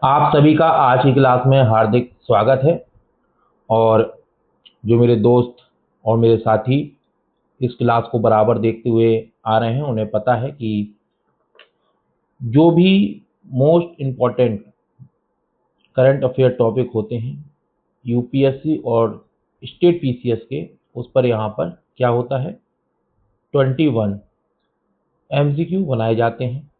आप सभी का आज की क्लास में हार्दिक स्वागत है। और जो मेरे दोस्त और मेरे साथी इस क्लास को बराबर देखते हुए आ रहे हैं, उन्हें पता है कि जो भी most important current affair topic होते हैं यूपीएससी और स्टेट पीसीएस के, उस पर यहाँ पर क्या होता है, 21 एमसीक्यू बनाए जाते हैं।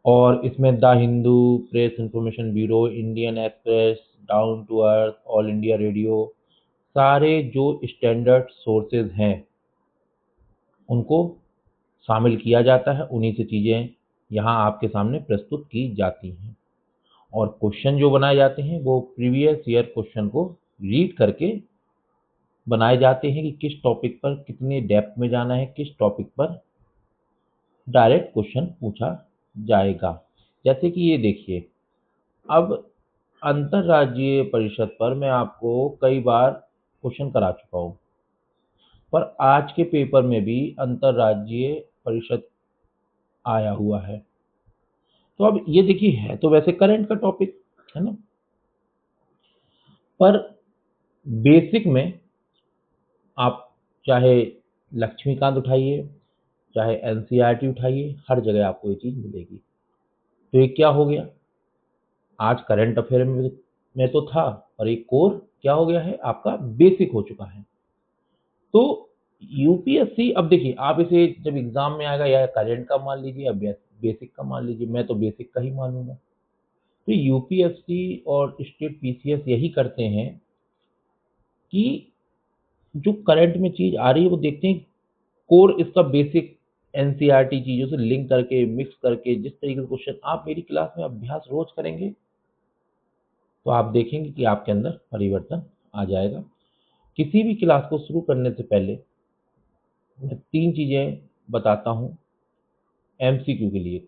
और इसमें the Hindu, Press Information Bureau, Indian Express, Down to Earth, All India Radio, सारे जो स्टैंडर्ड सोर्सेज हैं उनको शामिल किया जाता है। उन्हीं से चीज़ें यहाँ आपके सामने प्रस्तुत की जाती हैं। और क्वेश्चन जो बनाए जाते हैं वो प्रीवियस ईयर क्वेश्चन को रीड करके बनाए जाते हैं कि किस टॉपिक पर कितने डेप्थ में जाना है, किस टॉपिक पर डायरेक्ट क्वेश्चन पूछा जाएगा। जैसे कि ये देखिए, अब अंतर्राज्यीय परिषद पर मैं आपको कई बार क्वेश्चन करा चुका हूँ, पर आज के पेपर में भी अंतर्राज्यीय परिषद आया हुआ है। तो अब ये देखिए, है तो वैसे करंट का टॉपिक है ना, पर बेसिक में आप चाहे लक्ष्मीकांत उठाइए, चाहे एनसीईआरटी उठाइए, हर जगह आपको ये चीज़ मिलेगी। तो ये क्या हो गया, आज करंट अफेयर में तो था, और एक कोर क्या हो गया है, आपका बेसिक हो चुका है। तो यूपीएससी, अब देखिए आप इसे जब एग्जाम में आएगा, या करंट का मान लीजिए या बेसिक का मान लीजिए, मैं तो बेसिक का ही मानूंगा। तो यूपीएससी और स्टेट पीसीएस यही करते हैं कि जो करंट में चीज आ रही है वो देखते हैं, कोर इसका बेसिक एनसीईआरटी चीजों से लिंक करके, मिक्स करके, जिस तरीके से क्वेश्चन आप मेरी क्लास में अभ्यास रोज करेंगे तो आप देखेंगे कि आपके अंदर परिवर्तन आ जाएगा। किसी भी क्लास को शुरू करने से पहले मैं 3 चीजें बताता हूँ एमसीक्यू के लिए,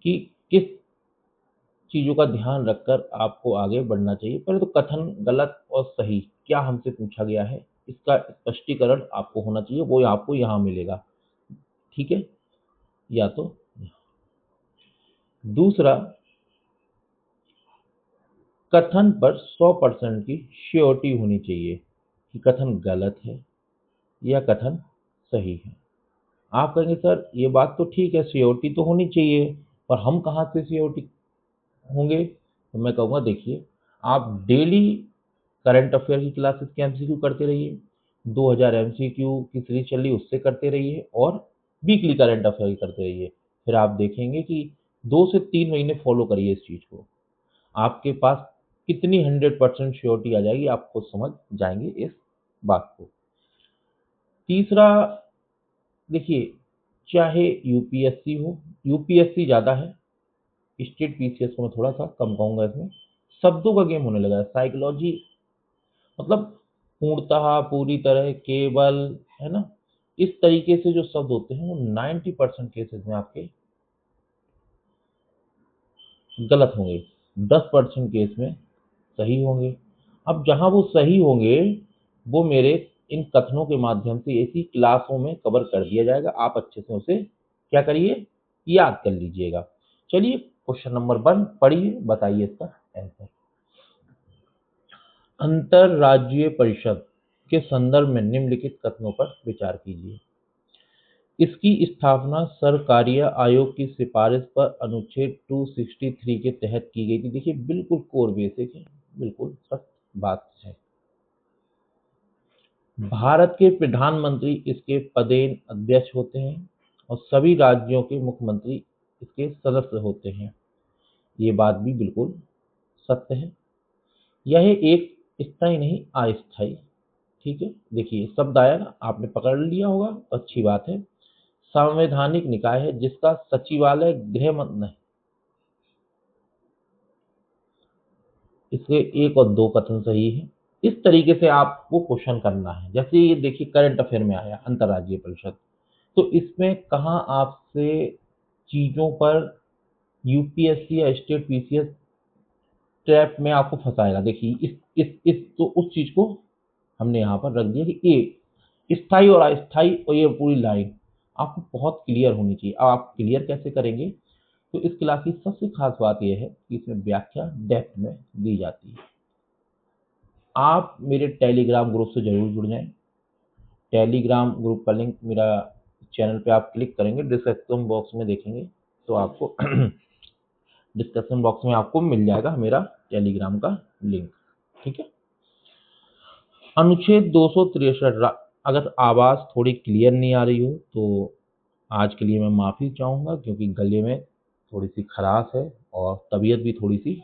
कि किस चीज़ों का ध्यान रखकर आपको आगे बढ़ना चाहिए। पहले तो कथन गलत और सही क्या हमसे पूछा गया है, इसका स्पष्टीकरण आपको होना चाहिए, वो आपको यहाँ मिलेगा। ठीक है, या तो दूसरा, कथन पर 100% की श्योरिटी होनी चाहिए कि कथन गलत है या कथन सही है। आप कहेंगे सर ये बात तो ठीक है, श्योरिटी तो होनी चाहिए, पर हम कहाँ से श्योरिटी होंगे? तो मैं कहूँगा देखिए, आप डेली करंट अफेयर की क्लासेस के एमसीक्यू करते रहिए, 2000 एमसीक्यू की सीरीज चल रही है उससे करते रहिए, और वीकली करंट अफेयर करते रहिए। फिर आप देखेंगे कि 2 से 3 महीने फॉलो करिए इस चीज़ को, आपके पास कितनी 100% श्योरिटी आ जाएगी, आप खुद समझ जाएंगे इस बात को। तीसरा, देखिए, चाहे यूपीएससी हो, यूपीएससी ज़्यादा है, स्टेट पीसीएस को मैं थोड़ा सा कम कहूँगा। इसमें शब्दों का गेम होने लगा है, साइकोलॉजी, मतलब पूर्णतः, पूरी तरह, केवल, है ना, इस तरीके से जो शब्द होते हैं वो 90% केसेस में आपके गलत होंगे, 10% केस में सही होंगे। अब जहां वो सही होंगे वो मेरे इन कथनों के माध्यम से ऐसी क्लासों में कवर कर दिया जाएगा। आप अच्छे से उसे क्या करिए, याद कर लीजिएगा। चलिए क्वेश्चन नंबर 1 पढ़िए, बताइए इसका आंसर। अंतरराज्यीय परिषद के संदर्भ में निम्नलिखित कथनों पर विचार कीजिए। इसकी स्थापना सरकारीय आयोग की सिफारिश पर अनुच्छेद 263 के तहत की गई थी। देखिए बिल्कुल कोर बेसिक है, बिल्कुल सख्त बात है। भारत के प्रधानमंत्री इसके पदेन अध्यक्ष होते हैं और सभी राज्यों के मुख्यमंत्री इसके सदस्य होते हैं। ये बात भी बिल्कुल सत्य है। यह एक स्थायी नहीं, अस्थायी, ठीक है। देखिए शब्द आया ना, आपने पकड़ लिया होगा तो अच्छी बात है। संवैधानिक निकाय है जिसका सचिवालय गृह मंत्रालय, इसके 1 और 2 कथन सही है। इस तरीके से आपको क्वेश्चन करना है। जैसे ये देखिए करंट अफेयर में आया अंतर्राज्यीय परिषद, तो इसमें कहाँ आपसे चीजों पर यूपीएससी या स्टेट पीसीएस ट्रैप में आपको फंसाएगा। देखिए इस तो उस चीज को हमने यहाँ पर रख दिया कि ये स्थायी और अस्थायी, और ये पूरी लाइन आपको बहुत क्लियर होनी चाहिए। अब आप क्लियर कैसे करेंगे? तो इस क्लास की सबसे खास बात यह है कि इसमें व्याख्या डेप्थ में दी जाती है। आप मेरे टेलीग्राम ग्रुप से जरूर जुड़ जाएं। टेलीग्राम ग्रुप का लिंक मेरा चैनल पे आप क्लिक करेंगे, डिस्क्रिप्शन बॉक्स में देखेंगे तो आपको डिस्क्रिप्शन बॉक्स में आपको मिल जाएगा मेरा टेलीग्राम का लिंक। ठीक है। अनुच्छेद 263, अगर आवाज़ थोड़ी क्लियर नहीं आ रही हो तो आज के लिए मैं माफ़ी चाहूँगा, क्योंकि गले में थोड़ी सी खराश है और तबीयत भी थोड़ी सी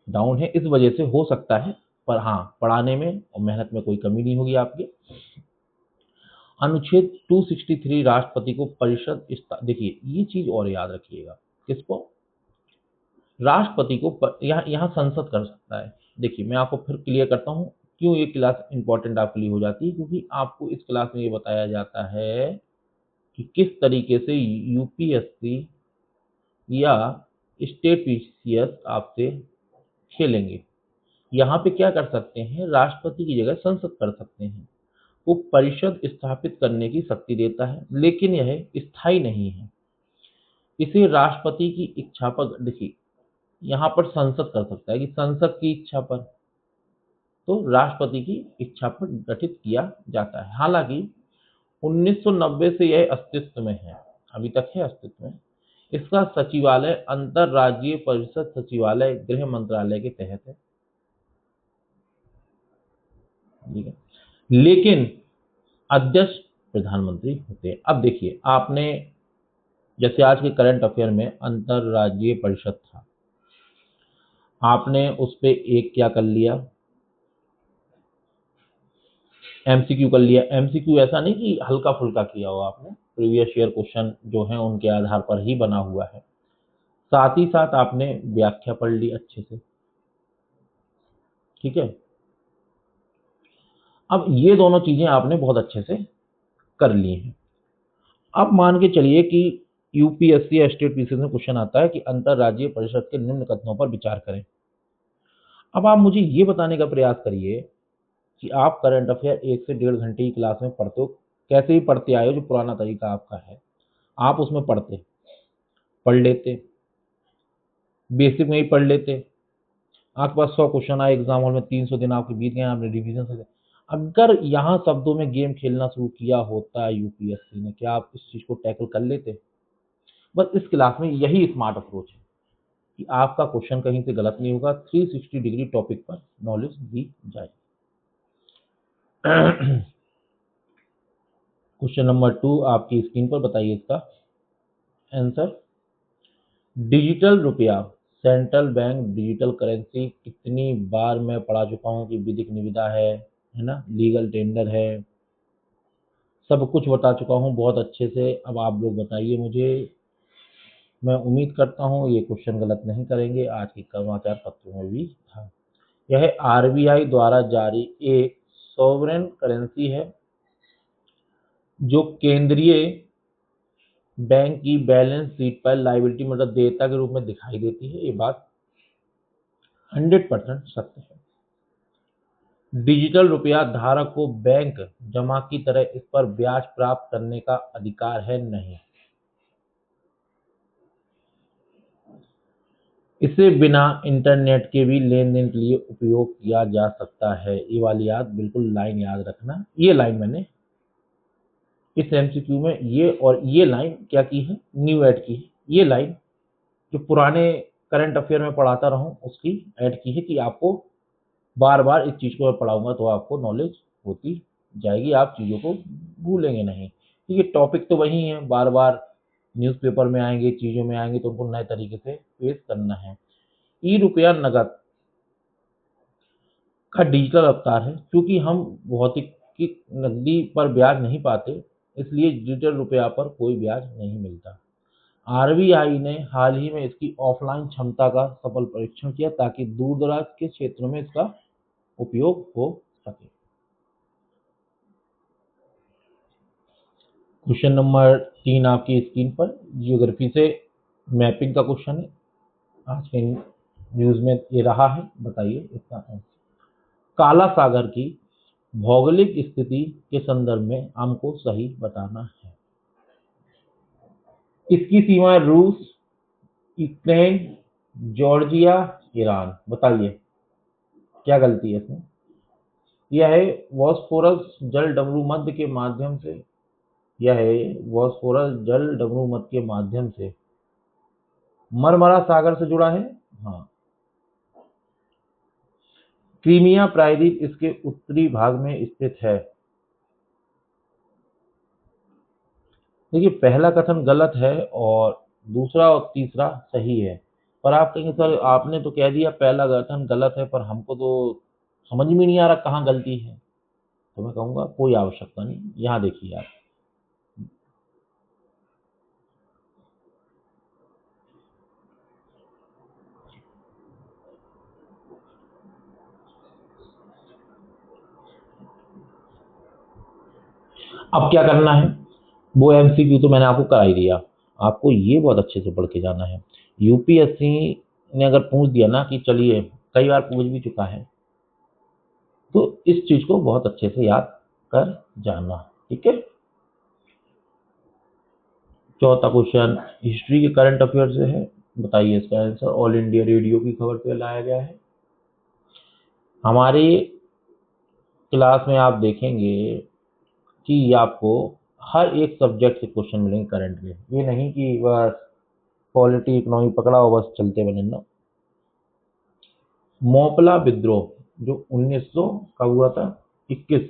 डाउन है, इस वजह से हो सकता है। पर हाँ, पढ़ाने में और मेहनत में कोई कमी नहीं होगी आपके। अनुच्छेद 263 राष्ट्रपति को परिषद देखिए ये चीज और याद रखिएगा, किसको? राष्ट्रपति को यहाँ संसद कर सकता है। देखिए मैं आपको फिर क्लियर करता हूँ क्यों ये क्लास इंपॉर्टेंट आपके लिए हो जाती है, क्योंकि आपको इस क्लास में ये बताया जाता है कि किस तरीके से यूपीएससी या स्टेट पीसीएस आपसे खेलेंगे। यहाँ पे क्या कर सकते हैं, राष्ट्रपति की जगह संसद कर सकते हैं। वो परिषद स्थापित करने की शक्ति देता है, लेकिन यह स्थायी नहीं है। इसे राष्ट्रपति की इच्छा पर, देखिए यहाँ पर संसद कर सकता है कि संसद की इच्छा पर, तो राष्ट्रपति की इच्छा पर गठित किया जाता है। हालांकि 1990 से यह अस्तित्व में है, अभी तक है अस्तित्व में। इसका सचिवालय अंतरराज्यीय परिषद सचिवालय गृह मंत्रालय के तहत है। ठीक है, लेकिन अध्यक्ष प्रधानमंत्री होते हैं। अब देखिए आपने, जैसे आज के करंट अफेयर में अंतरराज्यीय परिषद था, आपने उस पे एक क्या कर लिया, एमसीक्यू कर लिया। एमसीक्यू ऐसा नहीं कि हल्का फुल्का किया हो आपने, प्रीवियस ईयर क्वेश्चन जो है उनके आधार पर ही बना हुआ है। साथ ही साथ आपने व्याख्या पढ़ ली अच्छे से। ठीक है, अब ये दोनों चीजें आपने बहुत अच्छे से कर ली हैं। अब मान के चलिए कि यूपीएससी या स्टेट पीसीएस में क्वेश्चन आता है कि अंतरराज्यीय परिषद के निम्न कथनों पर विचार करें। अब आप मुझे ये बताने का प्रयास करिए कि आप करंट अफेयर 1 से 1.5 घंटे की क्लास में पढ़ते हो, कैसे ही पढ़ते आए हो, जो पुराना तरीका आपका है, आप उसमें पढ़ लेते, बेसिक में ही पढ़ लेते। आपके पास 100 क्वेश्चन आए एग्जाम हॉल में, 300 दिन आपके बीत गए, आपने रिवीजन से। अगर यहाँ शब्दों में गेम खेलना शुरू किया होता यूपीएससी ने, क्या आप इस चीज को टैकल कर लेते? बस इस क्लास में यही स्मार्ट अप्रोच है कि आपका क्वेश्चन कहीं से गलत नहीं होगा, 360 डिग्री टॉपिक पर नॉलेज दी जाए। क्वेश्चन नंबर 2 आपकी स्क्रीन पर, बताइए इसका आंसर। डिजिटल रुपया, सेंट्रल बैंक डिजिटल करेंसी, कितनी बार मैं पढ़ा चुका हूँ कि विधिक निविदा है ना, लीगल टेंडर है, सब कुछ बता चुका हूँ बहुत अच्छे से। अब आप लोग बताइए मुझे, मैं उम्मीद करता हूँ ये क्वेश्चन गलत नहीं करेंगे, आज के समाचार पत्रों में भी था। यह आरबीआई द्वारा जारी एक सॉवरेन करेंसी है जो केंद्रीय बैंक की बैलेंस शीट पर लायबिलिटी मतलब देयता के रूप में दिखाई देती है। ये बात 100% सत्य है। डिजिटल रुपया धारक को बैंक जमा की तरह इस पर ब्याज प्राप्त करने का अधिकार है नहीं। इसे बिना इंटरनेट के भी लेन देन के लिए उपयोग किया जा सकता है। ये वाली बिल्कुल लाइन याद रखना। ये लाइन मैंने इस एमसीक्यू में ये लाइन क्या की है, न्यू ऐड की है। ये लाइन जो पुराने करंट अफेयर में पढ़ाता रहूं उसकी ऐड की है कि आपको बार बार इस चीज को मैं पढ़ाऊंगा तो आपको नॉलेज होती जाएगी, आप चीजों को भूलेंगे नहीं। ठीक है, टॉपिक तो वही है, बार बार न्यूज़पेपर में आएंगे, चीजों में आएंगे, तो उनको नए तरीके से पेश करना है। ई रुपया नगद का डिजिटल अवतार है। क्योंकि हम भौतिक की नकदी पर ब्याज नहीं पाते, इसलिए डिजिटल रुपया पर कोई ब्याज नहीं मिलता। आरबीआई ने हाल ही में इसकी ऑफलाइन क्षमता का सफल परीक्षण किया ताकि दूर दराज के क्षेत्रों में इसका उपयोग हो सके। क्वेश्चन नंबर 3 आपकी स्क्रीन पर, जियोग्राफी से मैपिंग का क्वेश्चन है, आज के न्यूज में ये रहा है, बताइए इसका आंसर। काला सागर की भौगोलिक स्थिति के संदर्भ में हमको सही बताना है। इसकी सीमाएं रूस, यूक्रेन, जॉर्जिया, ईरान। बताइए क्या गलती है इसमें? यह है बॉस्फोरस जल डमरू मध्य के माध्यम से, यह है बॉस्फोरस जल डमरू मध्य के माध्यम से मरमरा सागर से जुड़ा है। हाँ। क्रीमिया प्रायद्वीप इसके उत्तरी भाग में स्थित है। देखिए पहला कथन गलत है और दूसरा और तीसरा सही है। पर आप कहेंगे सर आपने तो कह दिया पहला कथन गलत है, पर हमको तो समझ में नहीं आ रहा कहाँ गलती है। तो मैं कहूँगा कोई आवश्यकता नहीं, यहाँ देखिए आप। अब क्या करना है, वो एमसीक्यू तो मैंने आपको करा ही दिया, आपको ये बहुत अच्छे से पढ़ के जाना है। यूपीएससी ने अगर पूछ दिया ना कि चलिए, कई बार पूछ भी चुका है, तो इस चीज को बहुत अच्छे से याद कर जाना। ठीक है। चौथा क्वेश्चन हिस्ट्री के करंट अफेयर से है। बताइए इसका आंसर। ऑल इंडिया रेडियो की खबर पे लाया गया है। हमारे क्लास में आप देखेंगे कि आपको हर एक सब्जेक्ट से क्वेश्चन मिलेंगे करंट के। ये नहीं कि बस पॉलिटी इकोनॉमी पकड़ा हो बस चलते बने ना। मोपला विद्रोह जो 1900 का हुआ था 21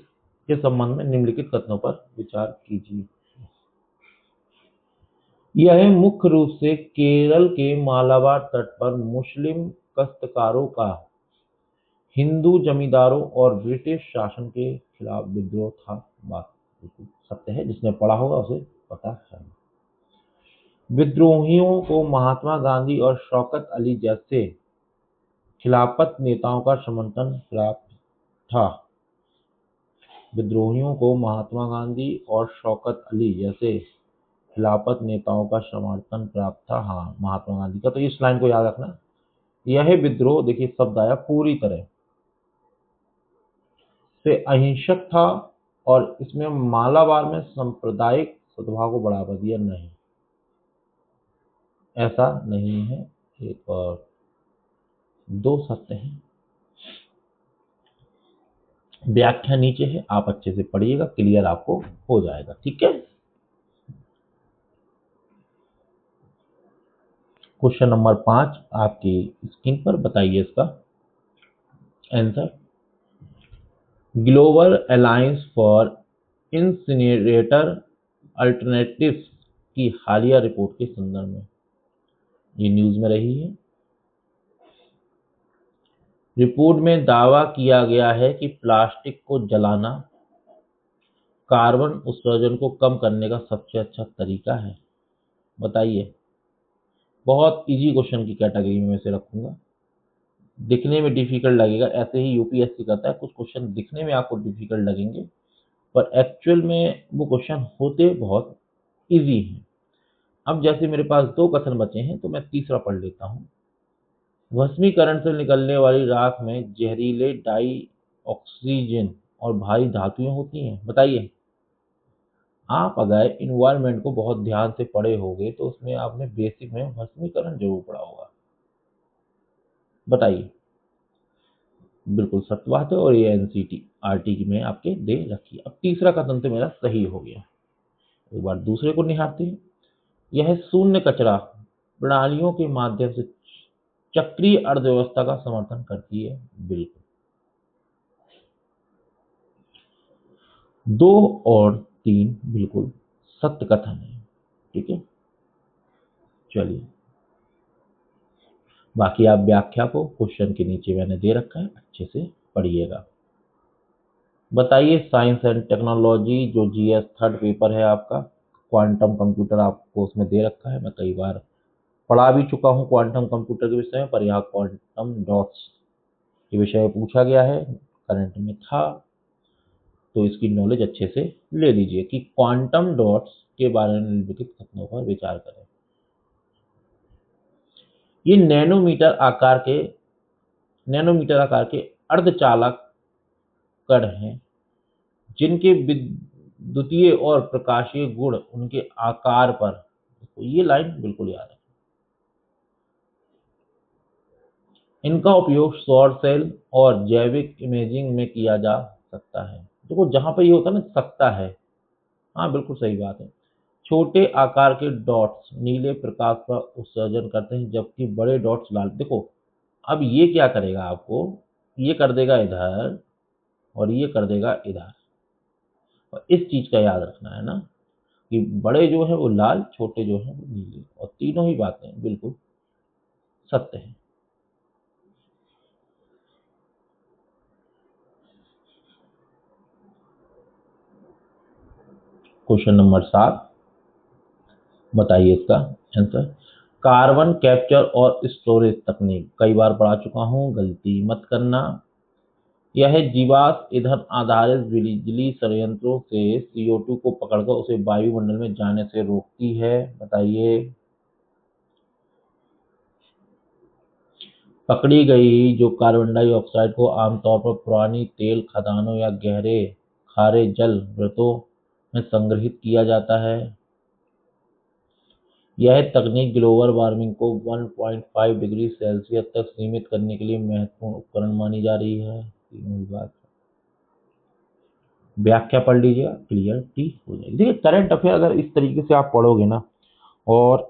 के संबंध में निम्नलिखित कथनों पर विचार कीजिए। यह मुख्य रूप से केरल के मालाबार तट पर मुस्लिम काश्तकारों का हिंदू जमींदारों और ब्रिटिश शासन के खिलाफ विद्रोह था। बात बिल्कुल सत्य है, जिसने पढ़ा होगा उसे पता है। विद्रोहियों को महात्मा गांधी और शौकत अली जैसे खिलाफत नेताओं का समर्थन प्राप्त था। विद्रोहियों को महात्मा गांधी और शौकत अली जैसे खिलाफत नेताओं का समर्थन प्राप्त था। हाँ, महात्मा गांधी का। तो इस लाइन को याद रखना। यह विद्रोह, देखिए शब्द आया, पूरी तरह से अहिंसक था और इसमें मालाबार में सांप्रदायिक सद्भाव को बढ़ावा दिया नहीं, ऐसा नहीं है। एक और दो सत्य हैं। व्याख्या नीचे है, आप अच्छे से पढ़िएगा, क्लियर आपको हो जाएगा। ठीक है। क्वेश्चन नंबर 5 आपकी स्क्रीन पर। बताइए इसका answer. Global alliance for incinerator alternatives की हालिया रिपोर्ट के संदर्भ में ये न्यूज में रही है। रिपोर्ट में दावा किया गया है कि प्लास्टिक को जलाना कार्बन उत्सर्जन को कम करने का सबसे अच्छा तरीका है। बताइए। बहुत इजी क्वेश्चन की कैटेगरी में से रखूंगा। दिखने में डिफिकल्ट लगेगा, ऐसे ही यूपीएससी करता है, कुछ क्वेश्चन दिखने में आपको डिफिकल्ट लगेंगे पर एक्चुअल में वो क्वेश्चन होते बहुत इजी हैं। अब जैसे मेरे पास दो कथन बचे हैं तो मैं तीसरा पढ़ लेता हूँ। भस्मीकरण से निकलने वाली राख में जहरीले डाई ऑक्सीजन और भारी धातुएं होती हैं। बताइए। आप अगर इन्वायरमेंट को बहुत ध्यान से पढ़े होंगे तो उसमें आपने बेसिक में भस्मीकरण जरूर पढ़ा होगा। बताइए। बिल्कुल सत्य बात है और ये एनसीटी आरटी की में आपके दे रखी है। अब तीसरा कथन तो मेरा सही हो गया। एक बार दूसरे को निहारते हैं। यह शून्य कचरा प्रणालियों के माध्यम से चक्रीय अर्थव्यवस्था का समर्थन करती है। बिल्कुल। 2 और 3 बिल्कुल सत्य कथन है। ठीक है। चलिए, बाकी आप व्याख्या को क्वेश्चन के नीचे मैंने दे रखा है, अच्छे से पढ़िएगा। बताइए साइंस एंड टेक्नोलॉजी जो जीएस थर्ड पेपर है आपका, क्वांटम कंप्यूटर आपको उसमें दे रखा है। मैं कई बार पढ़ा भी चुका हूँ क्वांटम कंप्यूटर के विषय में, पर यहाँ क्वांटम डॉट्स के विषय में पूछा गया है, करंट में था, तो इसकी नॉलेज अच्छे से ले लीजिए कि क्वांटम डॉट्स के बारे में निम्नलिखित कथनों पर विचार करें। ये नैनोमीटर आकार के अर्धचालक कण हैं जिनके विद्युतीय और प्रकाशीय गुण उनके आकार पर, तो ये लाइन बिल्कुल याद है। इनका उपयोग सौर सेल और जैविक इमेजिंग में किया जा सकता है। देखो जहां पर ये होता है ना सकता है, हाँ बिल्कुल सही बात है। छोटे आकार के डॉट्स नीले प्रकाश का उत्सर्जन करते हैं जबकि बड़े डॉट्स लाल। देखो अब ये क्या करेगा आपको, ये कर देगा इधर और ये कर देगा इधर, और इस चीज का याद रखना है ना कि बड़े जो है वो लाल, छोटे जो है वो नीले, और तीनों ही बातें बिल्कुल सत्य है। क्वेश्चन नंबर 7, बताइए इसका आंसर। कार्बन कैप्चर और स्टोरेज तकनीक, कई बार पढ़ा चुका हूँ, गलती मत करना। यह जीवाश्म ईंधन आधारित बिजली संयंत्रों से CO2 को पकड़कर उसे वायुमंडल में जाने से रोकती है। बताइए। पकड़ी गई जो कार्बन डाइऑक्साइड को आमतौर पर पुरानी तेल खदानों या गहरे खारे जल वृत्तों में संग्रहित किया जाता है। यह तकनीक ग्लोबल वार्मिंग को 1.5 डिग्री सेल्सियस तक सीमित करने के लिए महत्वपूर्ण उपकरण मानी जा रही है। तीनों ही बात, व्याख्या पढ़ लीजिएगा, क्लियरिटी हो जाएगी। देखिए करंट अफेयर अगर इस तरीके से आप पढ़ोगे ना, और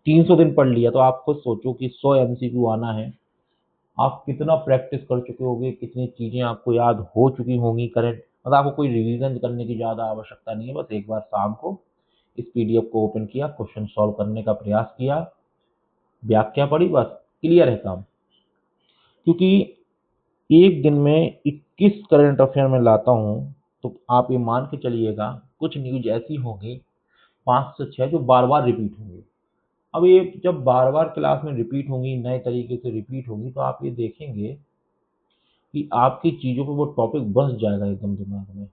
300 दिन पढ़ लिया, तो आप खुद सोचो कि 100 MCQ आना है, आप कितना प्रैक्टिस कर चुके होगे, कितनी चीजें आपको याद हो चुकी होंगी करंट। मतलब आपको कोई रिवीजन करने की ज्यादा आवश्यकता नहीं है, बस एक बार शाम को इस PDF को ओपन किया, क्वेश्चन सॉल्व करने का प्रयास किया, व्याख्या पढ़ी, बस क्लियर है काम। क्योंकि एक दिन में 21 करंट अफेयर में लाता हूं, तो आप ये मान के चलिएगा कुछ न्यूज ऐसी होंगी 5 से 6 जो बार बार रिपीट होंगी। अब ये जब बार बार क्लास में रिपीट होंगी, नए तरीके से रिपीट होंगी, तो आप ये देखेंगे कि आपकी चीजों पर वो टॉपिक बस जाएगा एकदम दिमाग में,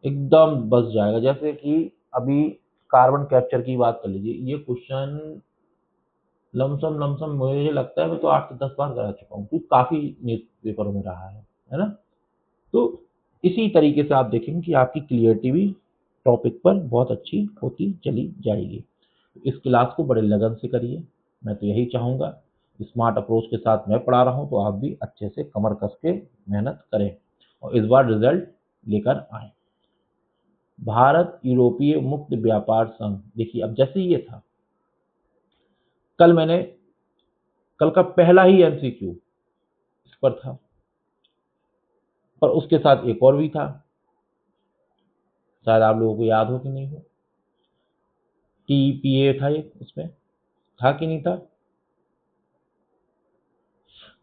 एकदम बस जाएगा। जैसे कि अभी कार्बन कैप्चर की बात कर लीजिए, ये क्वेश्चन लमसम लमसम मुझे लगता है मैं तो 8 से 10 बार करा चुका हूँ, क्योंकि काफी न्यूज पेपरों में रहा है ना। तो इसी तरीके से आप देखेंगे कि आपकी क्लियरिटी भी टॉपिक पर बहुत अच्छी होती चली जाएगी। इस क्लास को बड़े लगन से करिए, मैं तो यही चाहूँगा। स्मार्ट अप्रोच के साथ मैं पढ़ा रहा हूँ, तो आप भी अच्छे से कमर कस के मेहनत करें और इस बार रिजल्ट लेकर आए। भारत यूरोपीय मुक्त व्यापार संघ, देखिए अब जैसे ये था, कल का पहला ही MCQ इस पर था, और उसके साथ एक और भी था, शायद आप लोगों को याद हो कि नहीं हो। TPA था ये, उसमें था कि नहीं था।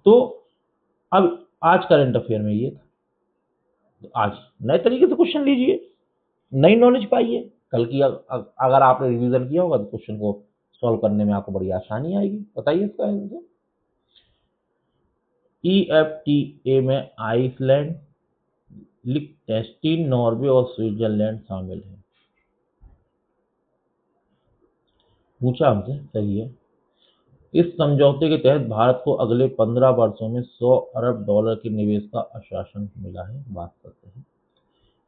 तो अब आज करंट अफेयर में ये था, तो आज नए तरीके से क्वेश्चन लीजिए, नई नॉलेज पाइए। कल की अगर आपने रिवीजन किया होगा तो क्वेश्चन को सॉल्व करने में आपको बड़ी आसानी आएगी। बताइए इसका आंसर। EFTA में आइसलैंड, लिechtenstein, नॉर्वे और स्विट्जरलैंड शामिल है। पूछा हमसे, सही है। इस समझौते के तहत भारत को अगले 15 वर्षों में $100 अरब के निवेश का आश्वासन मिला है। बात करते हैं,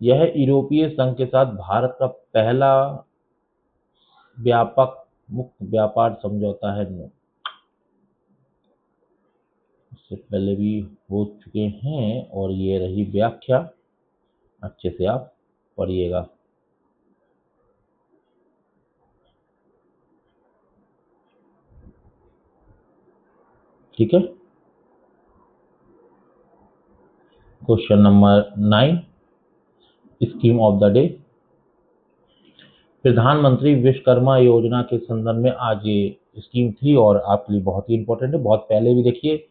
यह यूरोपीय संघ के साथ भारत का पहला व्यापक मुक्त व्यापार समझौता है। इससे पहले भी हो चुके हैं, और ये रही व्याख्या, अच्छे से आप पढ़िएगा। ठीक है। Question number 9, scheme of the day. प्रधानमंत्री विश्वकर्मा योजना के संदर्भ में आज ये स्कीम थी, और आपके लिए बहुत ही इंपॉर्टेंट है। बहुत पहले भी देखिए,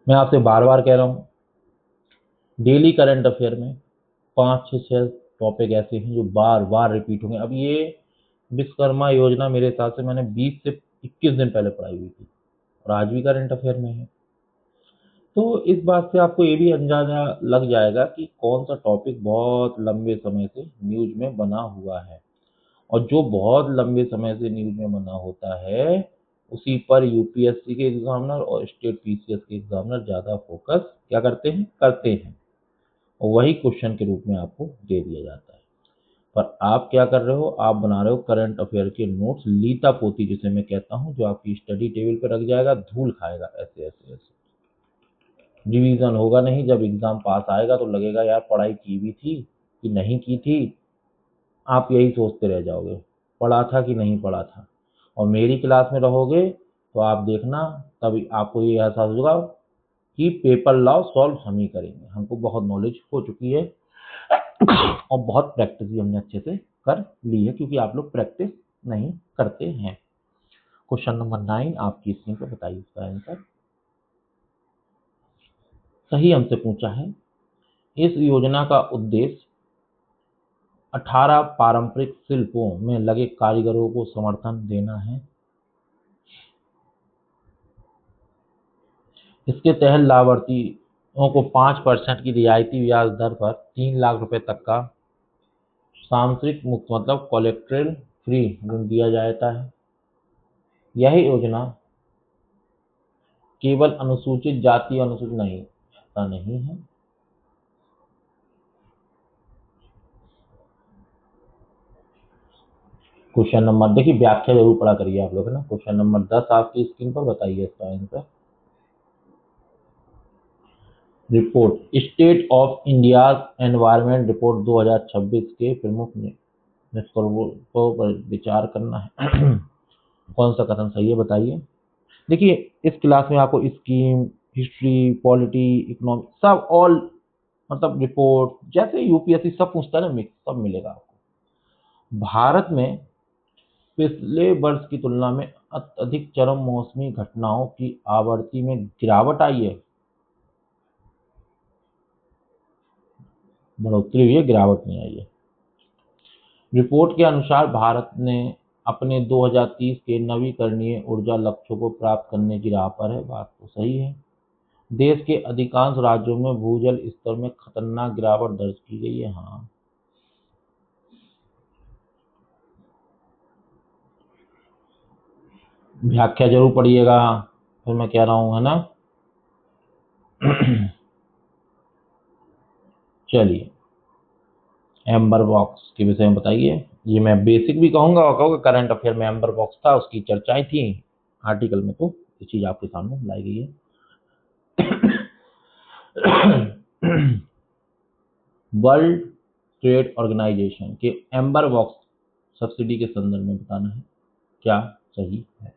मैं आपसे बार बार कह रहा हूँ, डेली करंट अफेयर में 5 से 6 टॉपिक ऐसे हैं जो बार बार रिपीट होंगे। अब ये विश्वकर्मा योजना मेरे हिसाब से मैंने 20 से 21 दिन पहले पढ़ाई हुई थी, और आज भी करंट अफेयर में है। तो इस बात से आपको ये भी अंदाजा लग जाएगा कि कौन सा टॉपिक बहुत लंबे समय से न्यूज में बना हुआ है, और जो बहुत लंबे समय से न्यूज में बना होता है उसी पर UPSC के एग्जामिनर और स्टेट PCS के एग्जामिनर ज़्यादा फोकस क्या करते हैं, और वही क्वेश्चन के रूप में आपको दे दिया जाता है। पर आप क्या कर रहे हो, आप बना रहे हो करंट अफेयर के नोट्स, लीता पोती जिसे मैं कहता हूं, जो आपकी स्टडी टेबल पे रख जाएगा, धूल खाएगा ऐसे ऐसे ऐसे। रिवीजन होगा नहीं, जब एग्जाम पास आएगा तो लगेगा यार पढ़ाई की भी थी कि नहीं की थी, आप यही सोचते रह जाओगे पढ़ा था कि नहीं पढ़ा था। और मेरी क्लास में रहोगे तो आप देखना, तभी आपको ये एहसास होगा कि पेपर लाओ सॉल्व हम ही करेंगे, हमको बहुत नॉलेज हो चुकी है और बहुत प्रैक्टिस भी हमने अच्छे से कर ली है, क्योंकि आप लोग प्रैक्टिस नहीं करते हैं। क्वेश्चन नंबर 9 आपकी स्क्रीन पर, बताइए इसका आंसर। सही हमसे पूछा है, इस योजना का उद्देश्य 18 पारंपरिक शिल्पों में लगे कारीगरों को समर्थन देना है। इसके तहत लाभार्थियों को 5% की रियायती ब्याज दर पर 3 लाख रुपए तक का सांसर्गिक मुक्त मतलब कोलेट्रल फ्री ऋण दिया जाता है। यह योजना केवल अनुसूचित जाति अनुसूचित नहीं, ऐसा नहीं है। क्वेश्चन नंबर, देखिए व्याख्या जरूर पढ़ा करिए आप लोग, है ना। क्वेश्चन नंबर 10 आपकी स्क्रीन पर, बताइए इसका answer. Report state of India environment report 2026 के प्रमुख निष्कर्षों पर विचार करना है। कौन सा कथन सही है, बताइए। देखिए इस क्लास में आपको स्कीम, हिस्ट्री, पॉलिटी, इकोनॉमिक सब ऑल मतलब रिपोर्ट, जैसे यूपीएससी सब पूछता है ना, मिक्स सब मिलेगा आपको। भारत में पिछले वर्ष की तुलना में अत्यधिक चरम मौसमी घटनाओं की आवृत्ति में गिरावट आई है, बढ़ोतरी हुई है, गिरावट नहीं आई है। रिपोर्ट के अनुसार भारत ने अपने 2030 के नवीकरणीय ऊर्जा लक्ष्यों को प्राप्त करने की राह पर है, बात तो सही है। देश के अधिकांश राज्यों में भूजल स्तर में खतरनाक गिरावट दर्ज की गई है, हाँ। व्याख्या जरूर पढ़िएगा, फिर मैं कह रहा हूँ, है ना। चलिए एम्बर बॉक्स के विषय में बताइए। ये मैं बेसिक भी कहूंगा और कहूँगा करंट अफेयर में एम्बर बॉक्स था, उसकी चर्चाएं थी आर्टिकल में, तो ये चीज आपके सामने लाई गई है। वर्ल्ड ट्रेड ऑर्गेनाइजेशन के एम्बर बॉक्स सब्सिडी के संदर्भ में बताना है क्या सही है।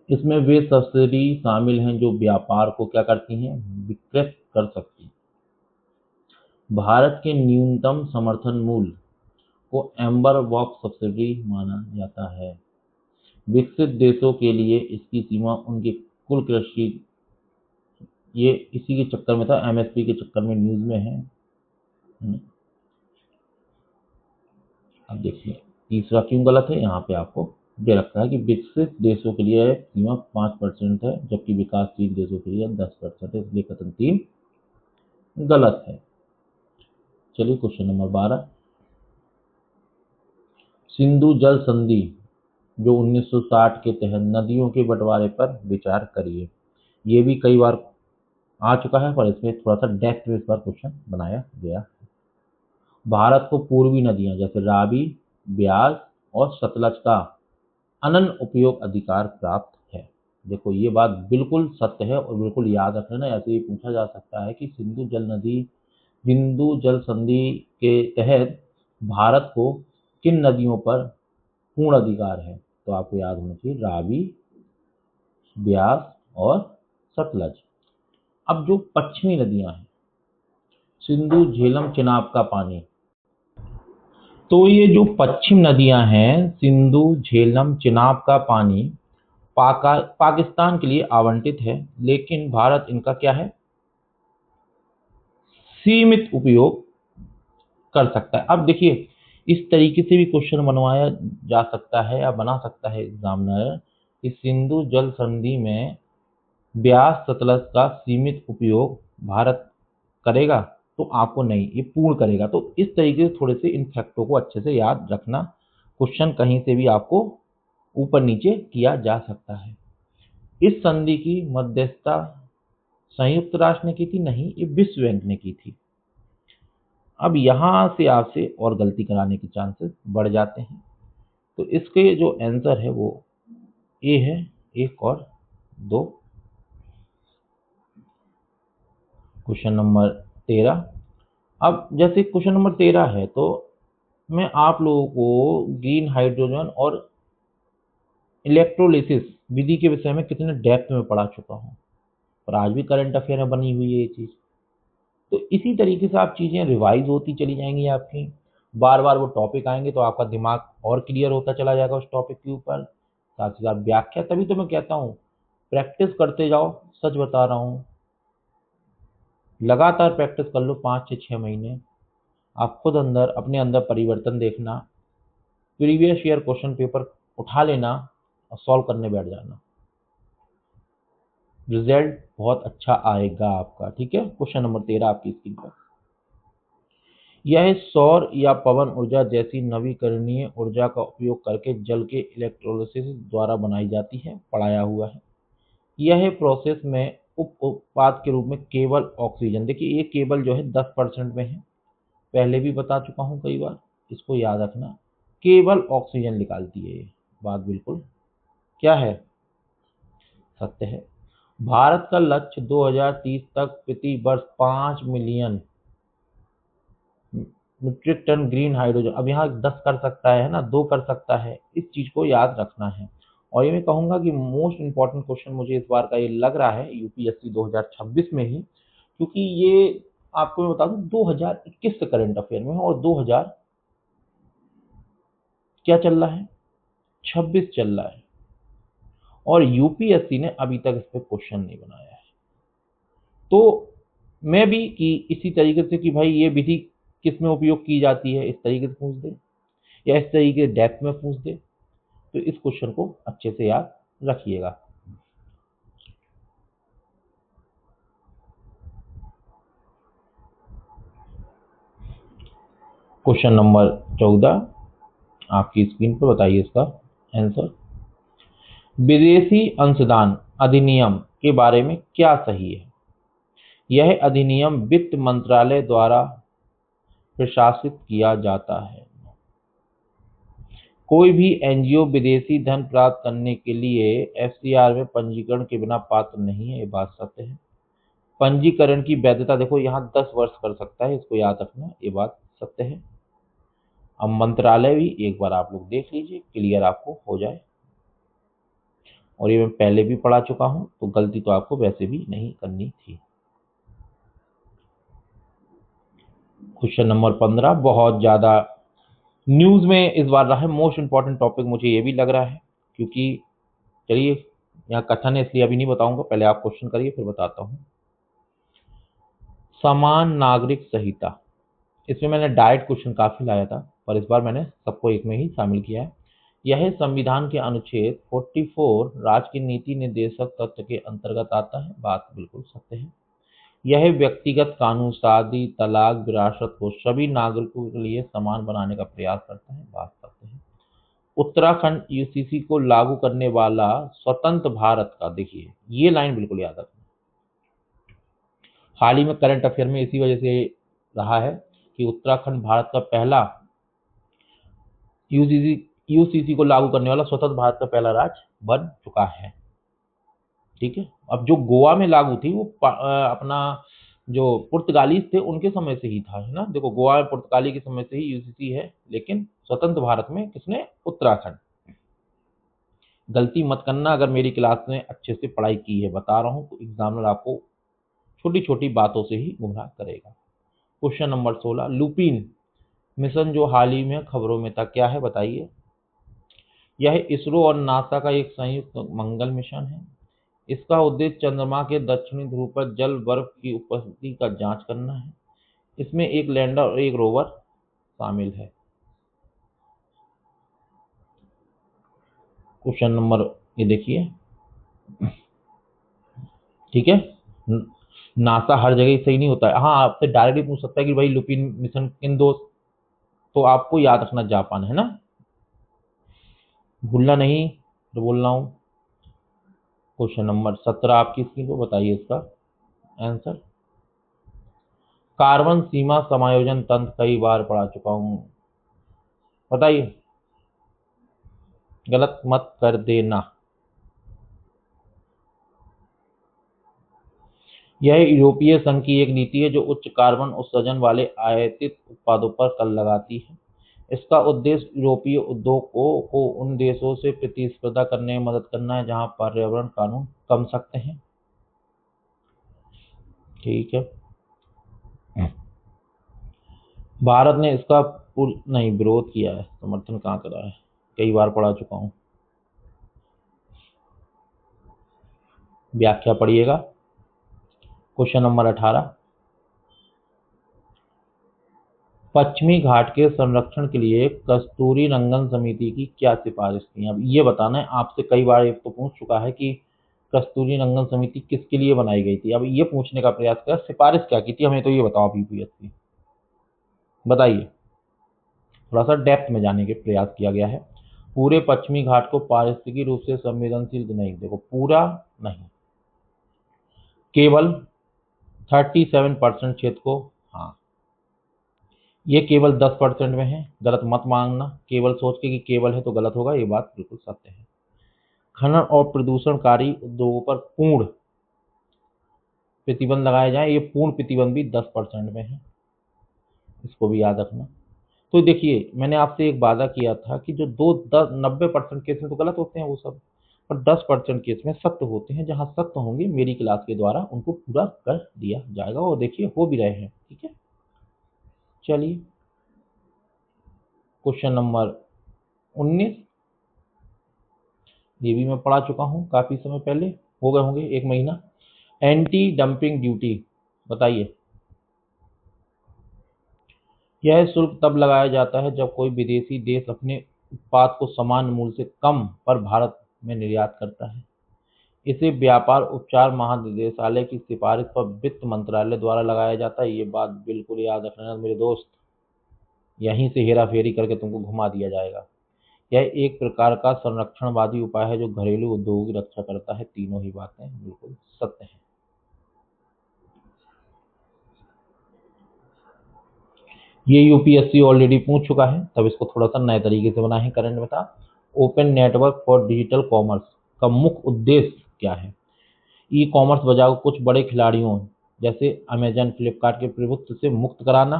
इसमें वे सब्सिडी शामिल हैं जो व्यापार को क्या करती हैं, विकृत कर सकती हैं। भारत के न्यूनतम समर्थन मूल्य को एम्बर बॉक्स सब्सिडी माना जाता है। विकसित देशों के लिए इसकी सीमा उनके कुल कृषि, ये इसी के चक्कर में था, एमएसपी के चक्कर में न्यूज में है। अब देखिए तीसरा क्यों गलत है, यहाँ पे आपको दे रखा है कि विकसित देशों के लिए सीमा 5% है, जबकि विकासशील देशों के लिए 10% है, इसलिए कथन 3 गलत है। चलिए क्वेश्चन नंबर 12, सिंधु जल संधि जो 1960 के तहत नदियों के बंटवारे पर विचार करिए। ये भी कई बार आ चुका है, पर इसमें थोड़ा सा डेप्थ में इस बार क्वेश्चन बनाया गया। भारत को पूर्वी नदियां जैसे रावी, ब्यास और सतलज का अनन्य उपयोग अधिकार प्राप्त है। देखो ये बात बिल्कुल सत्य है और बिल्कुल याद रख लेना, ऐसे ही पूछा जा सकता है कि सिंधु जल संधि के तहत भारत को किन नदियों पर पूर्ण अधिकार है, तो आपको याद होना चाहिए रावी, ब्यास और सतलज। अब जो पश्चिमी नदियां हैं, सिंधु, झेलम, चिनाब का पानी, तो ये जो पश्चिम नदियां हैं, सिंधु, झेलम, चिनाब का पानी पाकिस्तान के लिए आवंटित है, लेकिन भारत इनका क्या है, सीमित उपयोग कर सकता है। अब देखिए इस तरीके से भी क्वेश्चन बनवाया जा सकता है या बना सकता है एग्जामिनर कि सिंधु जल संधि में ब्यास सतलज का सीमित उपयोग भारत करेगा, तो आपको नहीं, ये पूर्ण करेगा। तो इस तरीके से थोड़े से इन फैक्टों को अच्छे से याद रखना, क्वेश्चन कहीं से भी आपको ऊपर नीचे किया जा सकता है। इस संधि की मध्यस्थता संयुक्त राष्ट्र ने की थी, नहीं, ये विश्व बैंक ने की थी। अब यहाँ से आपसे और गलती कराने के चांसेस बढ़ जाते हैं। तो इसके जो आंसर है वो ए है, 1 और 2। Question number 13। अब जैसे क्वेश्चन नंबर 13 है तो मैं आप लोगों को ग्रीन हाइड्रोजन और इलेक्ट्रोलिसिस विधि के विषय में कितने डेप्थ में पढ़ा चुका हूँ, और आज भी करंट अफेयर में बनी हुई है ये चीज़। तो इसी तरीके से आप चीज़ें रिवाइज होती चली जाएंगी आपकी, बार बार वो टॉपिक आएंगे तो आपका दिमाग और क्लियर होता चला जाएगा उस टॉपिक के ऊपर। साथ ही साथ व्याख्या, तभी तो मैं कहता हूँ प्रैक्टिस करते जाओ, सच बता रहा हूँ, लगातार प्रैक्टिस कर लो 5 से 6 महीने, आप खुद अपने अंदर परिवर्तन देखना, प्रीवियस ईयर क्वेश्चन पेपर उठा लेना और सॉल्व करने बैठ जाना, रिजल्ट बहुत अच्छा आएगा आपका। ठीक है, क्वेश्चन नंबर 13 आपकी स्क्रीन पर। यह सौर या पवन ऊर्जा जैसी नवीकरणीय ऊर्जा का उपयोग करके जल के इलेक्ट्रोलिसिस द्वारा बनाई जाती है, पढ़ाया हुआ है। यह प्रोसेस में उप उत्पाद के रूप में केवल ऑक्सीजन, देखिए ये केवल जो है 10% में है, पहले भी बता चुका हूँ कई बार, इसको याद रखना, केवल ऑक्सीजन निकालती है ये बात, बिल्कुल क्या है, सत्य है। भारत का लक्ष्य 2030 तक प्रति वर्ष 5 million metric ton green hydrogen, अब यहाँ 10 कर सकता है ना, 2 कर सकता है, इस चीज को याद रखना है। और ये मैं कहूंगा कि मोस्ट इंपॉर्टेंट क्वेश्चन मुझे इस बार का ये लग रहा है यूपीएससी 2026 में ही, क्योंकि ये आपको मैं बता दूं 2021 के करंट अफेयर में है और 2000 क्या चल रहा है, 26 चल रहा है, और यूपीएससी ने अभी तक इस पर क्वेश्चन नहीं बनाया है। तो मैं भी कि इसी तरीके से कि भाई ये विधि किस में उपयोग की जाती है, इस तरीके से पूछ दे, या इस तरीके से डेप्थ में पूछ दे, तो इस क्वेश्चन को अच्छे से याद रखिएगा। क्वेश्चन नंबर 14 आपकी स्क्रीन पर, बताइए इसका आंसर। विदेशी अंशदान अधिनियम के बारे में क्या सही है? यह अधिनियम वित्त मंत्रालय द्वारा प्रशासित किया जाता है। कोई भी एनजीओ विदेशी धन प्राप्त करने के लिए एफसीआर में पंजीकरण के बिना पात्र नहीं है, ये बात सत्य है। पंजीकरण की वैधता देखो यहाँ 10 वर्ष कर सकता है, इसको याद रखना, ये बात सत्य है। अब मंत्रालय भी एक बार आप लोग देख लीजिए, क्लियर आपको हो जाए, और ये मैं पहले भी पढ़ा चुका हूं, तो गलती तो आपको वैसे भी नहीं करनी थी। क्वेश्चन नंबर 15 बहुत ज्यादा न्यूज में इस बार रहा है, मोस्ट इंपॉर्टेंट टॉपिक मुझे ये भी लग रहा है, क्योंकि चलिए यहाँ कथन है इसलिए अभी नहीं बताऊंगा, पहले आप क्वेश्चन करिए फिर बताता हूँ। समान नागरिक संहिता, इसमें मैंने डायरेक्ट क्वेश्चन काफी लाया था, पर इस बार मैंने सबको एक में ही शामिल किया है। यह संविधान के अनुच्छेद 44 राज्य की नीति निर्देशक तत्व के अंतर्गत आता है, बात बिल्कुल सत्य है। यह व्यक्तिगत कानून, शादी, तलाक, विरासत को सभी नागरिकों के लिए समान बनाने का प्रयास करता है, बात सत्य है। उत्तराखंड यूसीसी को लागू करने वाला स्वतंत्र भारत का, देखिए ये लाइन बिल्कुल याद रखना, हाल ही में करंट अफेयर में इसी वजह से रहा है कि उत्तराखंड भारत का पहला यूसीसी को लागू करने वाला स्वतंत्र भारत का पहला राज्य बन चुका है। ठीक है, अब जो गोवा में लागू थी वो अपना जो पुर्तगालीज थे उनके समय से ही था, है ना, देखो गोवा में पुर्तगाली के समय से ही यूसीसी है, लेकिन स्वतंत्र भारत में किसने, उत्तराखंड। गलती मत करना, अगर मेरी क्लास में अच्छे से पढ़ाई की है, बता रहा हूँ, तो एग्जामिनर आपको छोटी छोटी बातों से ही गुमराह करेगा। क्वेश्चन नंबर 16, लुपिन मिशन जो हाल ही में खबरों में था, क्या है बताइए? यह इसरो और नासा का एक संयुक्त मंगल मिशन है। इसका उद्देश्य चंद्रमा के दक्षिणी ध्रुव पर जल बर्फ की उपस्थिति का जांच करना है। इसमें एक लैंडर और एक रोवर शामिल है। क्वेश्चन नंबर ये देखिए, ठीक है, नासा हर जगह सही नहीं होता है, हाँ आपसे डायरेक्टली पूछ सकता है कि भाई लुपिन मिशन किन दो, तो आपको याद रखना जापान, है ना, भूलना नहीं तो बोल रहा हूं। क्वेश्चन नंबर 17 आपकी स्क्रीन पर, बताइए इसका आंसर। कार्बन सीमा समायोजन तंत्र कई बार पढ़ा चुका हूं, बताइए, गलत मत कर देना। यह यूरोपीय संघ की एक नीति है जो उच्च कार्बन उत्सर्जन वाले आयातित उत्पादों पर कर लगाती है। इसका उद्देश्य यूरोपीय उद्योगों को उन देशों से प्रतिस्पर्धा करने में मदद करना है जहां पर्यावरण कानून कम सख्त हैं। ठीक है, भारत ने इसका नहीं विरोध किया है, समर्थन कहाँ करा है, कई बार पढ़ा चुका हूं, व्याख्या पढ़िएगा। क्वेश्चन नंबर 18, पश्चिमी घाट के संरक्षण के लिए कस्तूरी रंगन समिति की क्या सिफारिश थी। अब ये बताना है, आपसे कई बार ये तो पूछ चुका है कि कस्तूरी रंगन समिति किसके लिए बनाई गई थी। अब ये पूछने का प्रयास कर, सिफारिश क्या की थी, हमें तो ये बताओ अभी की बताइए। थोड़ा सा डेप्थ में जाने के प्रयास किया गया है। पूरे पश्चिमी घाट को पारिस्थितिकी रूप से संवेदनशील नहीं, देखो पूरा नहीं, केवल 37% क्षेत्र को, हाँ ये केवल 10% में है, गलत मत मांगना, केवल सोच के कि केवल है तो गलत होगा, ये बात बिल्कुल सत्य है। खनन और प्रदूषणकारी उद्योगों पर पूर्ण प्रतिबंध लगाए जाए, ये पूर्ण प्रतिबंध भी 10% में है, इसको भी याद रखना। तो देखिए, मैंने आपसे एक वादा किया था कि जो 90% केस में तो गलत होते हैं वो सब, पर 10% केस में सत्य होते हैं, जहां सत्य होंगे मेरी क्लास के द्वारा उनको पूरा कर दिया जाएगा, और देखिए हो भी रहे हैं। ठीक है, चलिए क्वेश्चन नंबर 19, ये भी मैं पढ़ा चुका हूँ काफी समय पहले, हो गए होंगे 1 महीना। एंटी डंपिंग ड्यूटी, बताइए। यह शुल्क तब लगाया जाता है जब कोई विदेशी देश अपने उत्पाद को सामान्य मूल्य से कम पर भारत में निर्यात करता है। इसे व्यापार उपचार महानिदेशालय की सिफारिश पर वित्त मंत्रालय द्वारा लगाया जाता है। ये बात बिल्कुल याद रखना मेरे दोस्त, यहीं से हेरा फेरी करके तुमको घुमा दिया जाएगा। यह एक प्रकार का संरक्षणवादी उपाय है जो घरेलू उद्योगों की रक्षा करता है। तीनों ही बातें बिल्कुल सत्य हैं। ये यूपीएससी ऑलरेडी पूछ चुका है, तब इसको थोड़ा सा नए तरीके से बनाए हैं। करंट में था open network for digital commerce का मुख्य उद्देश्य क्या है। ई कॉमर्स बाजार को कुछ बड़े खिलाड़ियों जैसे अमेजन, फ्लिपकार्ट के प्रभुत्व से मुक्त कराना,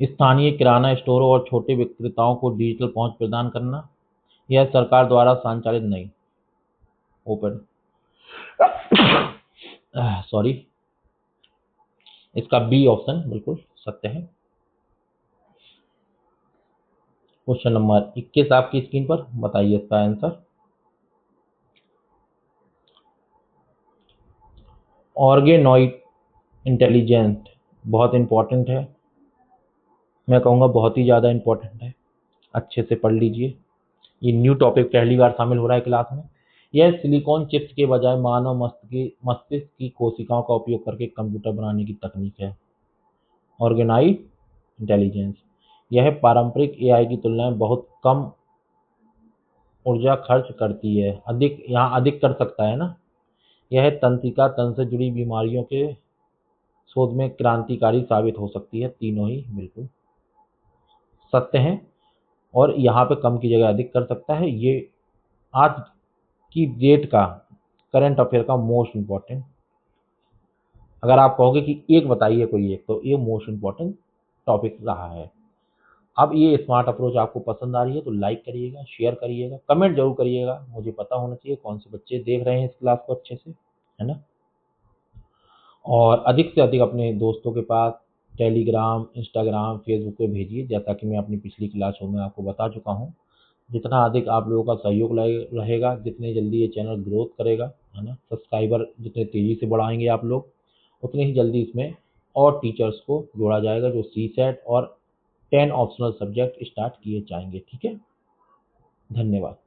स्थानीय किराना स्टोरों और छोटे विक्रेताओं को डिजिटल पहुंच प्रदान करना। यह सरकार द्वारा संचालित नहीं, ओपन सॉरी, इसका बी ऑप्शन बिल्कुल सत्य है। क्वेश्चन नंबर 21 आपकी स्क्रीन पर, बताइए इसका आंसर। ऑर्गेनॉइड इंटेलिजेंस बहुत इंपॉर्टेंट है, मैं कहूँगा बहुत ही ज़्यादा इंपॉर्टेंट है, अच्छे से पढ़ लीजिए। ये न्यू टॉपिक पहली बार शामिल हो रहा है क्लास में। यह सिलिकॉन चिप्स के बजाय मानव मस्तिष्क की कोशिकाओं का उपयोग करके कंप्यूटर बनाने की तकनीक है। ऑर्गेनाइड इंटेलिजेंस, यह पारंपरिक एआई की तुलना में बहुत कम ऊर्जा खर्च करती है, अधिक कर सकता है ना। यह तंत्रिका तंत्र से जुड़ी बीमारियों के शोध में क्रांतिकारी साबित हो सकती है। तीनों ही बिल्कुल सत्य हैं, और यहाँ पे कम की जगह अधिक कर सकता है। ये आज की डेट का करंट अफेयर का मोस्ट इम्पॉर्टेंट, अगर आप कहोगे कि एक बताइए कोई एक, तो ये मोस्ट इम्पॉर्टेंट टॉपिक रहा है। अब ये स्मार्ट अप्रोच आपको पसंद आ रही है तो लाइक करिएगा, शेयर करिएगा, कमेंट जरूर करिएगा, मुझे पता होना चाहिए कौन से बच्चे देख रहे हैं इस क्लास को अच्छे से, है ना। और अधिक से अधिक अपने दोस्तों के पास टेलीग्राम, इंस्टाग्राम, फेसबुक पे भेजिए, जैसा कि मैं अपनी पिछली क्लासों में आपको बता चुका हूँ। जितना अधिक आप लोगों का सहयोग रहेगा, जितने जल्दी ये चैनल ग्रोथ करेगा, है ना, सब्सक्राइबर जितने तेज़ी से बढ़ाएंगे आप लोग, उतने ही जल्दी इसमें और टीचर्स को जोड़ा जाएगा, जो CSET और 10 ऑप्शनल सब्जेक्ट स्टार्ट किए जाएंगे। ठीक है, धन्यवाद।